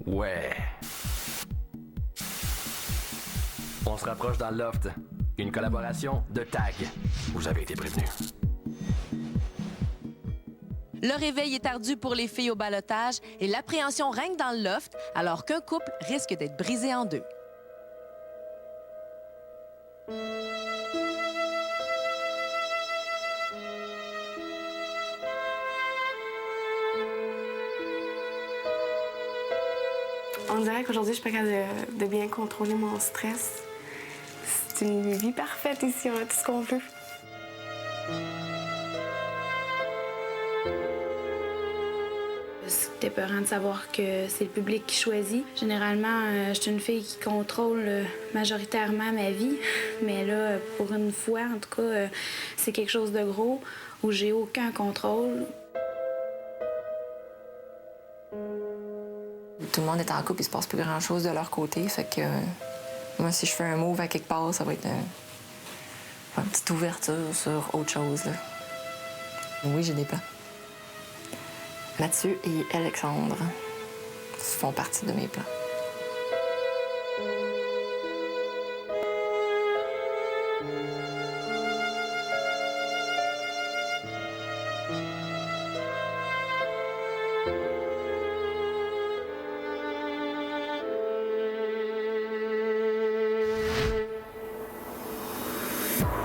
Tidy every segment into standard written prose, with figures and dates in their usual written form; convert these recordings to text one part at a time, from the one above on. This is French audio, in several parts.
Ouais. On se rapproche dans le loft. Une collaboration de TAG. Vous avez été prévenus. Le réveil est ardu pour les filles au ballottage et l'appréhension règne dans le loft alors qu'un couple risque d'être brisé en deux. On dirait qu'aujourd'hui, je suis pas capable de bien contrôler mon stress. C'est une vie parfaite ici, on a tout ce qu'on veut. C'était peurant de savoir que c'est le public qui choisit. Généralement, je suis une fille qui contrôle majoritairement ma vie. Mais là, pour une fois, en tout cas, c'est quelque chose de gros où j'ai aucun contrôle. Tout le monde est en couple, il se passe plus grand-chose de leur côté. Fait que moi, si je fais un move à quelque part, ça va être une petite ouverture sur autre chose. Là. Oui, j'ai des plans. Mathieu et Alexandre font partie de mes plans.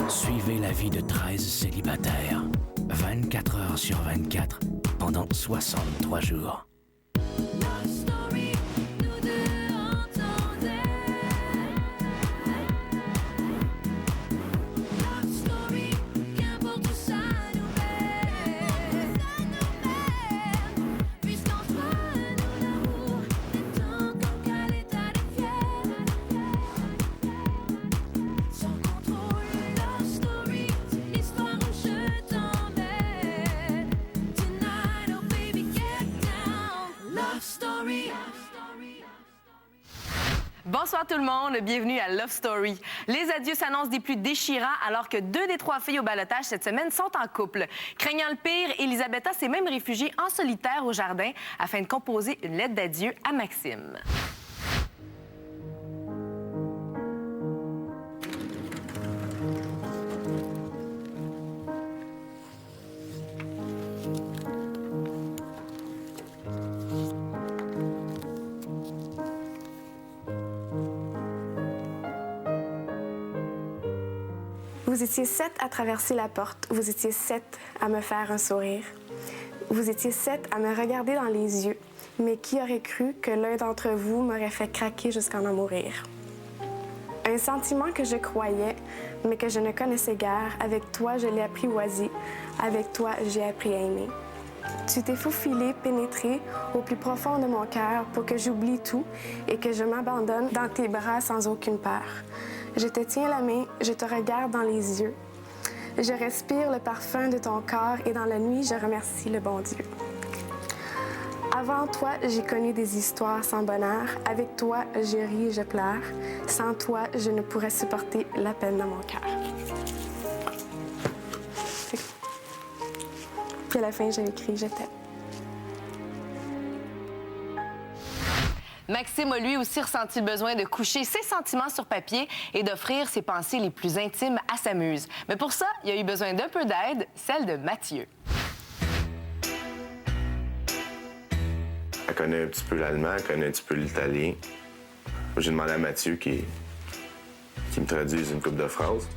Suivez la vie de 13 célibataires, 24 heures sur 24, pendant 63 jours. Bonsoir tout le monde, bienvenue à Love Story. Les adieux s'annoncent des plus déchirants alors que 2 des 3 filles au ballottage cette semaine sont en couple. Craignant le pire, Elisabetta s'est même réfugiée en solitaire au jardin afin de composer une lettre d'adieu à Maxime. Vous étiez 7 à traverser la porte. Vous étiez 7 à me faire un sourire. Vous étiez 7 à me regarder dans les yeux. Mais qui aurait cru que l'un d'entre vous m'aurait fait craquer jusqu'à en mourir? Un sentiment que je croyais, mais que je ne connaissais guère. Avec toi, je l'ai apprivoisé. Avec toi, j'ai appris à aimer. Tu t'es faufilé, pénétré au plus profond de mon cœur pour que j'oublie tout et que je m'abandonne dans tes bras sans aucune peur. Je te tiens la main, je te regarde dans les yeux. Je respire le parfum de ton corps et dans la nuit, je remercie le bon Dieu. Avant toi, j'ai connu des histoires sans bonheur. Avec toi, je ris et je pleure. Sans toi, je ne pourrais supporter la peine de mon cœur. Puis à la fin, j'ai écrit « Je t'aime ». Maxime a lui aussi ressenti le besoin de coucher ses sentiments sur papier et d'offrir ses pensées les plus intimes à sa muse. Mais pour ça, il a eu besoin d'un peu d'aide, celle de Mathieu. Elle connaît un petit peu l'allemand, elle connaît un petit peu l'italien. J'ai demandé à Mathieu qui me traduise une couple de phrases.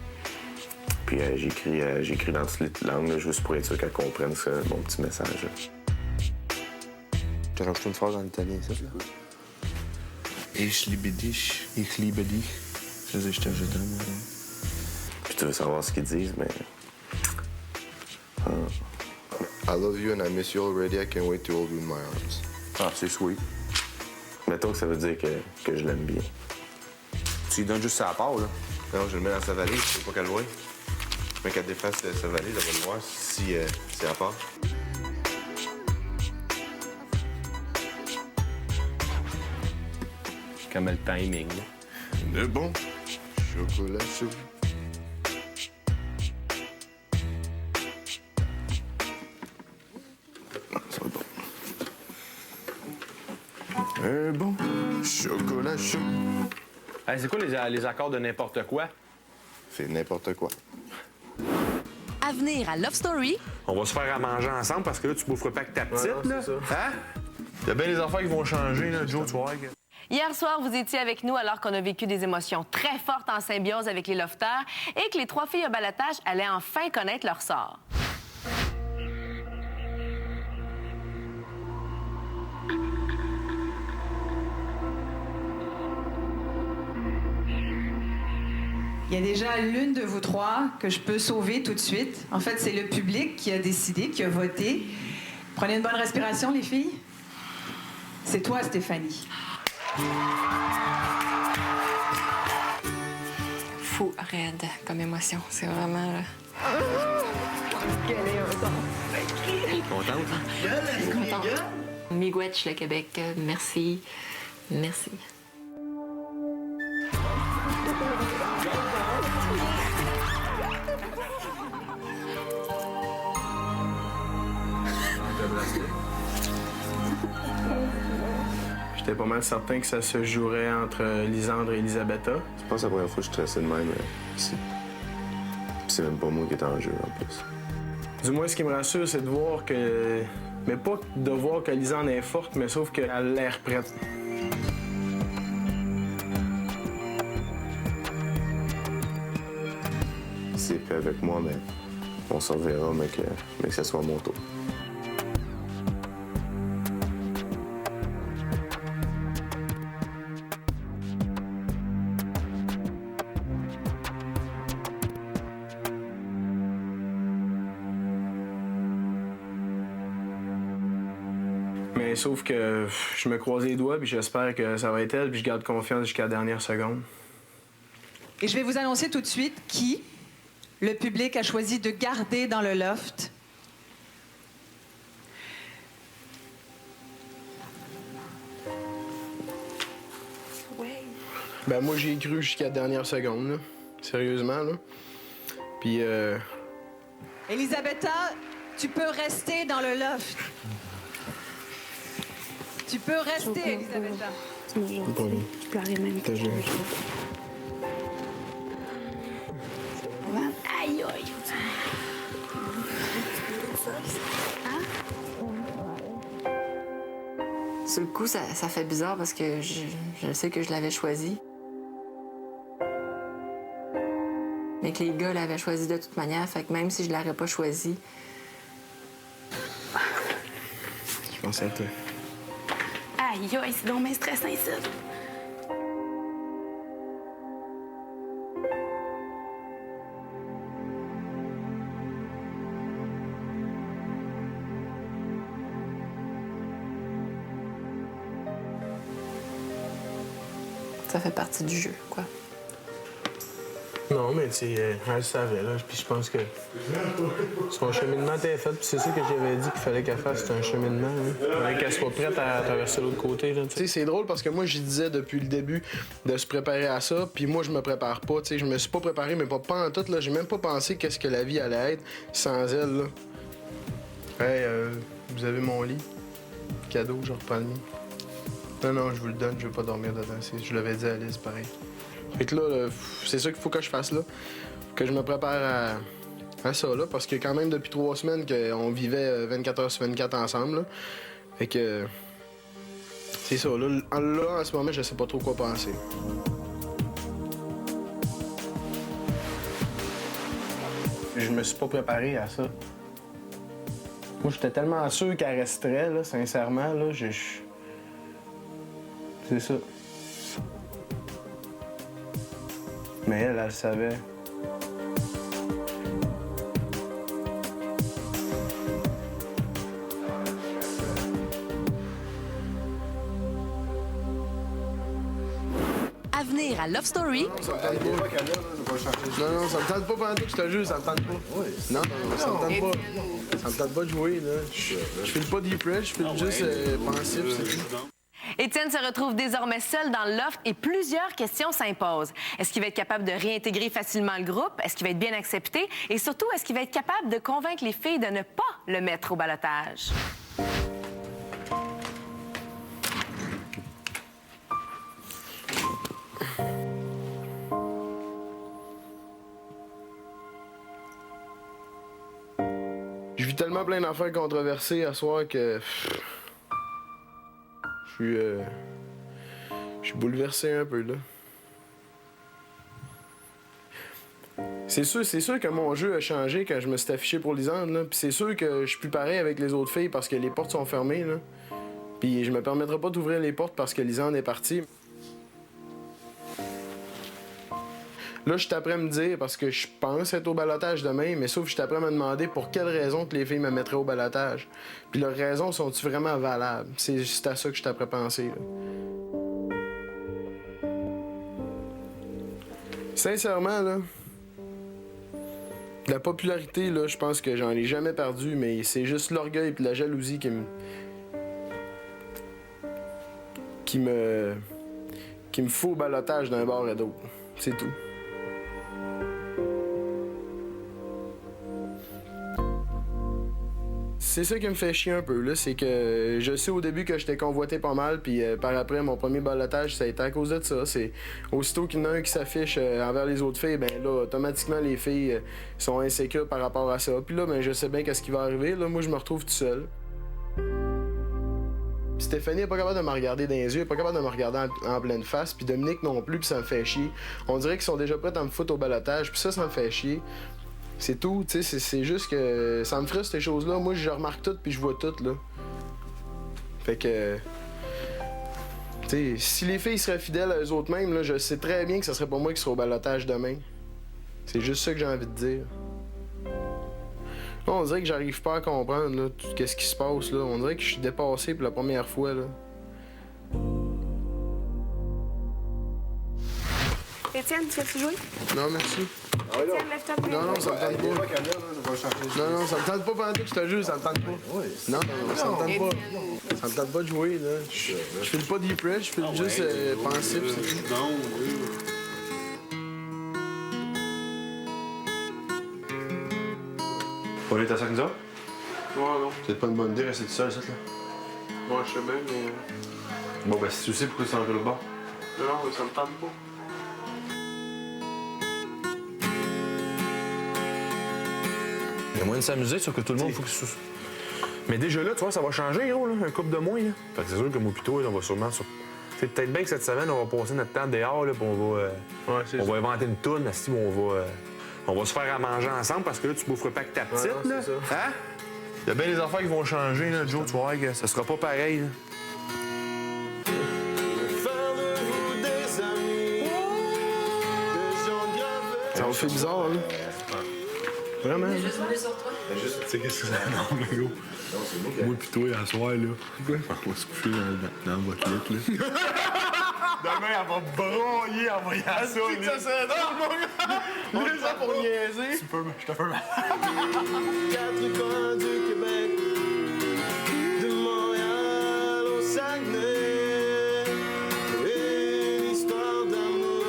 Puis j'ai écrit dans toutes les langues, là, juste pour être sûr qu'elle comprenne ça, mon petit message. Là. Tu as rajouté une phrase en italien, ça? Ich liebe dich. Ich liebe dich. Je t'aime. Puis tu veux savoir ce qu'ils disent, mais... I love you and I miss you already. I can't wait to hold you in my arms. Ah, c'est sweet. Mettons que ça veut dire que je l'aime bien. Tu lui donnes juste sa part, là. Non, je le mets dans sa valise, je veux pas qu'elle le voie. Mais qu'elle défasse sa valise, elle va le voir si c'est à part. Comme le timing. De bon chocolat chaud. Ça va être bon. Un bon chocolat chaud. Hey, c'est quoi les accords de n'importe quoi? C'est n'importe quoi. À venir à Love Story, On va se faire à manger ensemble parce que là, tu boufferas pas avec ta petite, non, là. c'est ça. Hein? Il y a bien des affaires qui vont changer, là, Joe, tu vois. hier soir, vous étiez avec nous alors qu'on a vécu des émotions très fortes en symbiose avec les lofters et que les 3 filles au balotage allaient enfin connaître leur sort. Il y a déjà l'une de vous 3 que je peux sauver tout de suite. En fait, c'est le public qui a décidé, qui a voté. Prenez une bonne respiration, les filles. C'est toi, Stéphanie. Fou, raide comme émotion. C'est vraiment... Contente? Contente. Miigwech, le Québec, merci. Merci. J'étais pas mal certain que ça se jouerait entre Lisandre et Elisabetta. C'est pas la première fois que je stressais de même ici. Puis c'est même pas moi qui est en jeu, en plus. Du moins, ce qui me rassure, c'est de voir que... Mais pas de voir que Lisandre est forte, mais sauf qu'elle a l'air prête. C'est fait avec moi, mais on s'en verra, mais que ça soit mon tour. Mais sauf que je me croise les doigts, puis j'espère que ça va être elle, puis je garde confiance jusqu'à la dernière seconde. Et je vais vous annoncer tout de suite qui le public a choisi de garder dans le loft. Ben moi, j'y ai cru jusqu'à la dernière seconde, là. Sérieusement, là. Puis, Elisabetta, tu peux rester dans le loft. Tu peux rester, Elisabetta. Tu m'as gentil. Je pleurais même pas. Aïe, aïe. Sur le coup, ça fait bizarre parce que je sais que je l'avais choisi. Mais que les gars l'avaient choisi de toute manière, fait que même si je l'aurais pas choisi... je pense à toi. Aïe, aïe, c'est donc bien stressant ici. Ça fait partie du jeu, quoi. Non, mais tu sais, elle savait, là. Puis je pense que son cheminement était fait. Puis c'est ça que j'avais dit qu'il fallait qu'elle fasse, c'était un cheminement. Hein. Il fallait qu'elle soit prête à traverser l'autre côté, là. Tu sais, c'est drôle parce que moi, je disais depuis le début de se préparer à ça. Puis moi, je me prépare pas. Tu sais, je me suis pas préparé, mais pas en tout, là. J'ai même pas pensé qu'est-ce que la vie allait être sans elle, là. Hey, vous avez mon lit. Cadeau, je reprends le mien. Non, je vous le donne, je veux pas dormir dedans. Je l'avais dit à Alice, pareil. Fait que là, c'est ça qu'il faut que je fasse là. Que je me prépare à ça, là. Parce que quand même, depuis 3 semaines qu'on vivait 24 heures sur 24 ensemble, là. Fait que... c'est ça, là, en ce moment, je sais pas trop quoi penser. Je me suis pas préparé à ça. Moi, j'étais tellement sûr qu'elle resterait, là, sincèrement, là, c'est ça. Mais elle le savait. À venir à Love Story, Non, ça me tente pas pendant tout, je te jure, ça me tente pas. Non, ça me tente pas. Ça me tente pas de jouer, là. Je file pas deep press, je file juste pensif, c'est tout. Étienne se retrouve désormais seul dans le loft et plusieurs questions s'imposent. Est-ce qu'il va être capable de réintégrer facilement le groupe? Est-ce qu'il va être bien accepté? Et surtout, est-ce qu'il va être capable de convaincre les filles de ne pas le mettre au ballottage? vis tellement plein d'affaires controversées à soir que... Je suis bouleversé un peu, là. C'est sûr que mon jeu a changé quand je me suis affiché pour Lisandre, là. Puis c'est sûr que je suis plus pareil avec les autres filles parce que les portes sont fermées, là. Puis je me permettrai pas d'ouvrir les portes parce que Lisandre est partie. Là, je t'apprends à me dire, parce que je pense être au ballottage demain, mais sauf que je t'apprends à me demander pour quelle raison que les filles me mettraient au ballottage. Puis leurs raisons sont-tu vraiment valables? C'est juste à ça que je t'apprends à penser, là. Sincèrement, là, la popularité, là, je pense que j'en ai jamais perdu, mais c'est juste l'orgueil et la jalousie qui me fout au ballottage d'un bord à d'autre. C'est tout. C'est ça qui me fait chier un peu, là, c'est que je sais au début que j'étais convoité pas mal, puis par après, mon premier ballotage, ça a été à cause de ça. C'est aussitôt qu'il y en a un qui s'affiche envers les autres filles, ben là, automatiquement, les filles sont insécures par rapport à ça. Puis là, ben je sais bien qu'est-ce qui va arriver. Là, moi, je me retrouve tout seul. Stéphanie est pas capable de me regarder dans les yeux, elle est pas capable de me regarder en pleine face, puis Dominique non plus, puis ça me fait chier. On dirait qu'ils sont déjà prêts à me foutre au ballotage, puis ça me fait chier. C'est tout, tu sais, c'est juste que ça me frustre ces choses-là. Moi, je remarque tout puis je vois tout, là. Fait que... Tu sais, si les filles seraient fidèles à eux autres mêmes, là, je sais très bien que ce serait pas moi qui serais au ballotage demain. C'est juste ça que j'ai envie de dire. Là, on dirait que j'arrive pas à comprendre, là, tout ce qui se passe, là. On dirait que je suis dépassé pour la première fois, là. Étienne, tu veux-tu jouer? Non, merci. Étienne, lève-toi plus. Non, ça me tente pas. Non, ça me tente pas pendant que je te jure, ça me tente pas. Non, ça me tente pas. Ça me tente pas de jouer, là. Je file pas deep press, je file juste pensif, c'est tout. Non, On est à ça que nous autres? Ouais, non. C'est peut-être pas une bonne idée de rester tout seul, ça, là. Moi, je sais bien, mais... Bon, ben, si tu sais pourquoi tu t'en fais le bas. Non, ça me tente pas. Il y a moyen de s'amuser, sauf que tout le monde, faut que ce soit... Mais déjà là, tu vois, ça va changer, gros, là, un couple de moins, là. Fait que c'est sûr que moi pis toi, là, on va sûrement... C'est peut-être bien que cette semaine, on va passer notre temps dehors, là, pis on va... on va inventer une toune, si on va se faire à manger ensemble, parce que là, tu boufferas pas que ta petite, non, là. c'est ça. Hein? Il y a bien des affaires qui vont changer, là, Joe, tu vois, que ça sera pas pareil, là. Ça me fait bizarre, hein? Vraiment? J'ai juste volé sur toi. Tu sais qu'est-ce que ça non, mais gros. Moi pis toi, à soir, là. Quoi? On va se coucher dans votre lit, là. Demain, elle va broyer en voyant ça, là. Ça serait drôle, mon gars! On est là pour niaiser. Je te fais mal. Quatre coins du Québec, de Montréal au Saguenay, une histoire d'amour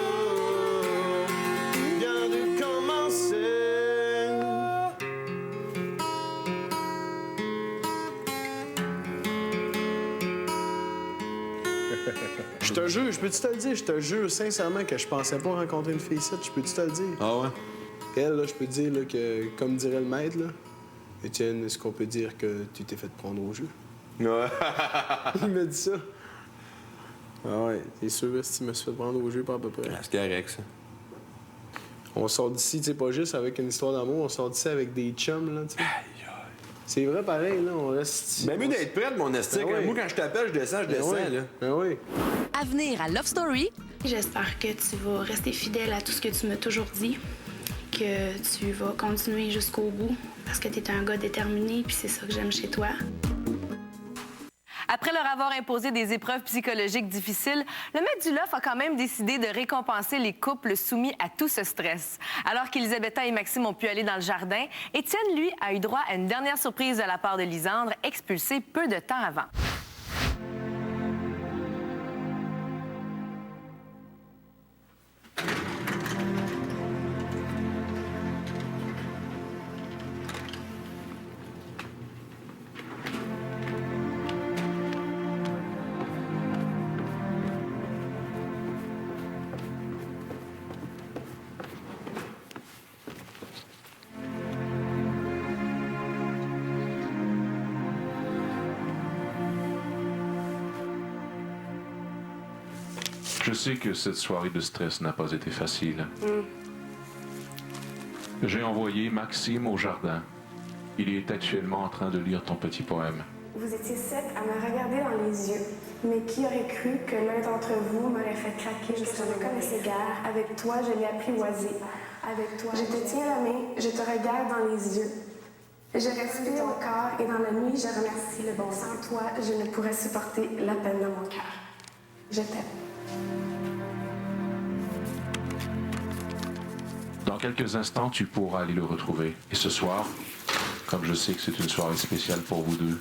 vient de commencer. Je te jure, je peux-tu te le dire? Je te jure sincèrement que je pensais pas rencontrer une fille ici. Je peux-tu te le dire? Ah ouais? Elle, là, je peux te dire là, que, comme dirait le maître, là, Étienne, est-ce qu'on peut dire que tu t'es fait prendre au jeu? Ouais. Il m'a dit ça. Ah ouais, t'es sûr si tu me suis fait prendre au jeu, pas à peu près. Ah, c'est correct, ça. On sort d'ici, tu sais, pas juste avec une histoire d'amour, on sort d'ici avec des chums, là, tu sais. C'est vrai, pareil, là, on reste ici. Ben mieux d'être prête, mon estique. Ben oui. Moi, quand je t'appelle, je descends, oui. là. Ben oui. À venir à Love Story. J'espère que tu vas rester fidèle à tout ce que tu m'as toujours dit, que tu vas continuer jusqu'au bout, parce que tu es un gars déterminé, puis c'est ça que j'aime chez toi. Après leur avoir imposé des épreuves psychologiques difficiles, le maître du LOF a quand même décidé de récompenser les couples soumis à tout ce stress. Alors qu'Elisabetta et Maxime ont pu aller dans le jardin, Étienne, lui, a eu droit à une dernière surprise de la part de Lisandre, expulsée peu de temps avant. Je sais que cette soirée de stress n'a pas été facile. J'ai envoyé Maxime au jardin. Il est actuellement en train de lire ton petit poème. Vous étiez 7 à me regarder dans les yeux, mais qui aurait cru que l'un d'entre vous m'aurait fait craquer? Je ne connaissais guère. Avec toi, je l'ai apprivoisé. Avec toi, je te tiens la main, je te regarde dans les yeux. Je respire ton corps et dans la nuit, je remercie le bon. Sans toi, je ne pourrais supporter la peine de mon cœur. Je t'aime. Dans quelques instants, tu pourras aller le retrouver. Et ce soir, comme je sais que c'est une soirée spéciale pour vous deux,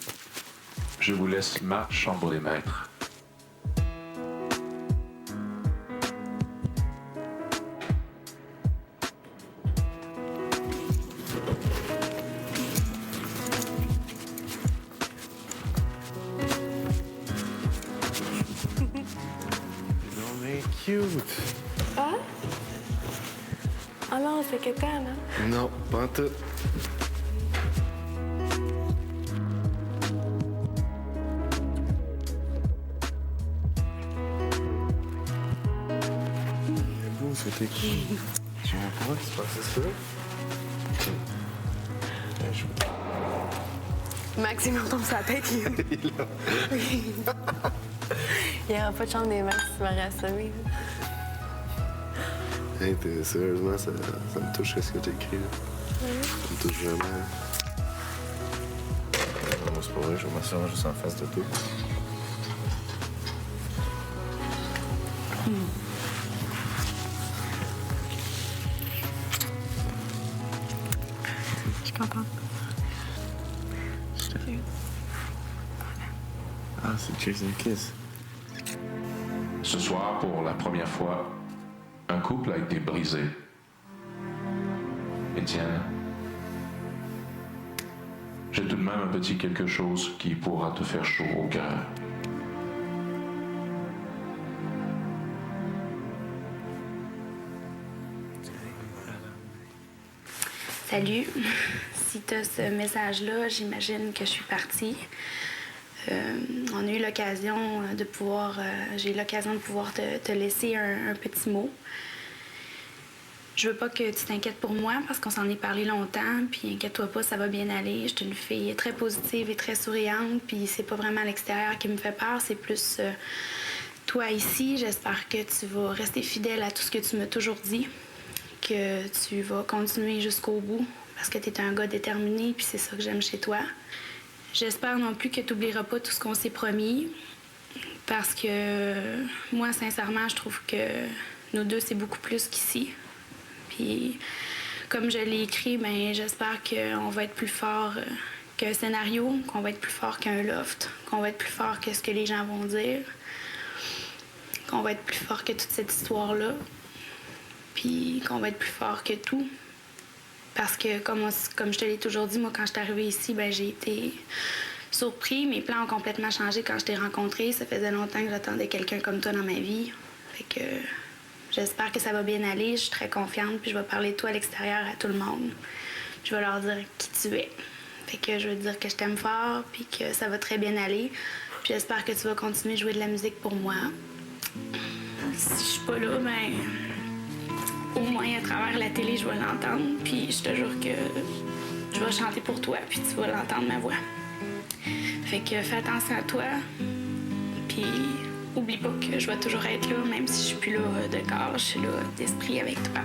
je vous laisse ma chambre des maîtres. Non, mais cute. Ah? Oh non, c'est Kétan, hein? Non, pas en tout. C'est beau, c'était qui? Je sais pas, c'est passé ça? Max, il me retombe sur la tête. Il n'y aura pas de chambre des Max qui m'aurait assommé. Hey, sérieusement, ça me touche ce que tu écris. Ça me touche vraiment. Non, c'est pas vrai, je vais m'assurer juste en face de toi. Je suis contente. Ah, c'est Cheers and Kiss. Ce soir, pour la première fois, un couple a été brisé. Étienne, j'ai tout de même un petit quelque chose qui pourra te faire chaud au cœur. Salut. Si tu as ce message-là, j'imagine que je suis partie. On a eu l'occasion de pouvoir... j'ai eu l'occasion de pouvoir te laisser un petit mot. Je veux pas que tu t'inquiètes pour moi parce qu'on s'en est parlé longtemps, puis inquiète-toi pas, ça va bien aller. Je suis une fille très positive et très souriante, puis c'est pas vraiment l'extérieur qui me fait peur, c'est plus toi ici. J'espère que tu vas rester fidèle à tout ce que tu m'as toujours dit, que tu vas continuer jusqu'au bout parce que tu es un gars déterminé, puis c'est ça que j'aime chez toi. J'espère non plus que tu n'oublieras pas tout ce qu'on s'est promis, parce que moi, sincèrement, je trouve que nous deux, c'est beaucoup plus qu'ici. Puis, comme je l'ai écrit, ben, j'espère qu'on va être plus fort qu'un scénario, qu'on va être plus fort qu'un loft, qu'on va être plus fort que ce que les gens vont dire, qu'on va être plus fort que toute cette histoire-là, puis qu'on va être plus fort que tout. Parce que, comme je te l'ai toujours dit, moi, quand je suis arrivée ici, ben, j'ai été surpris. Mes plans ont complètement changé quand je t'ai rencontré. Ça faisait longtemps que j'attendais quelqu'un comme toi dans ma vie. Fait que j'espère que ça va bien aller. Je suis très confiante, puis je vais parler de toi à l'extérieur à tout le monde. Je vais leur dire qui tu es. Fait que je veux dire que je t'aime fort, puis que ça va très bien aller. Puis j'espère que tu vas continuer de jouer de la musique pour moi. Si je suis pas là, ben... au moins, à travers la télé, je vais l'entendre. Puis je te jure que je vais chanter pour toi, puis tu vas l'entendre, ma voix. Fait que fais attention à toi. Puis oublie pas que je vais toujours être là, même si je suis plus là de corps, je suis là d'esprit avec toi.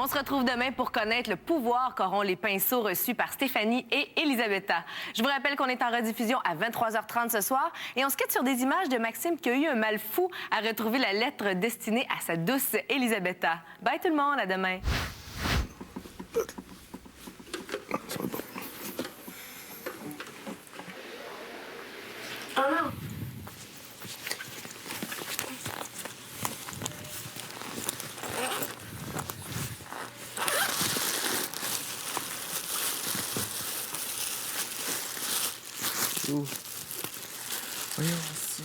On se retrouve demain pour connaître le pouvoir qu'auront les pinceaux reçus par Stéphanie et Elisabetta. Je vous rappelle qu'on est en rediffusion à 23h30 ce soir et on se quitte sur des images de Maxime qui a eu un mal fou à retrouver la lettre destinée à sa douce Elisabetta. Bye tout le monde, à demain. Oh non! Voyons ici.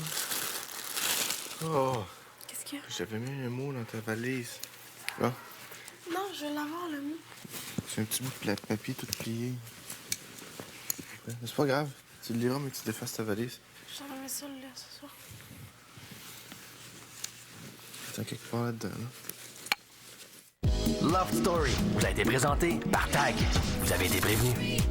Oh! Qu'est-ce qu'il y a? J'avais mis un mot dans ta valise. Ah, Non, je veux l'avoir, le mot. c'est un petit bout de papier tout plié. Mais c'est pas grave. Tu le liras, mais tu défasses ta valise. J'aimerais ça le lire ce soir. C'est quelque part là-dedans, là. Love Story vous a été présenté par TAG. Vous avez été prévenus.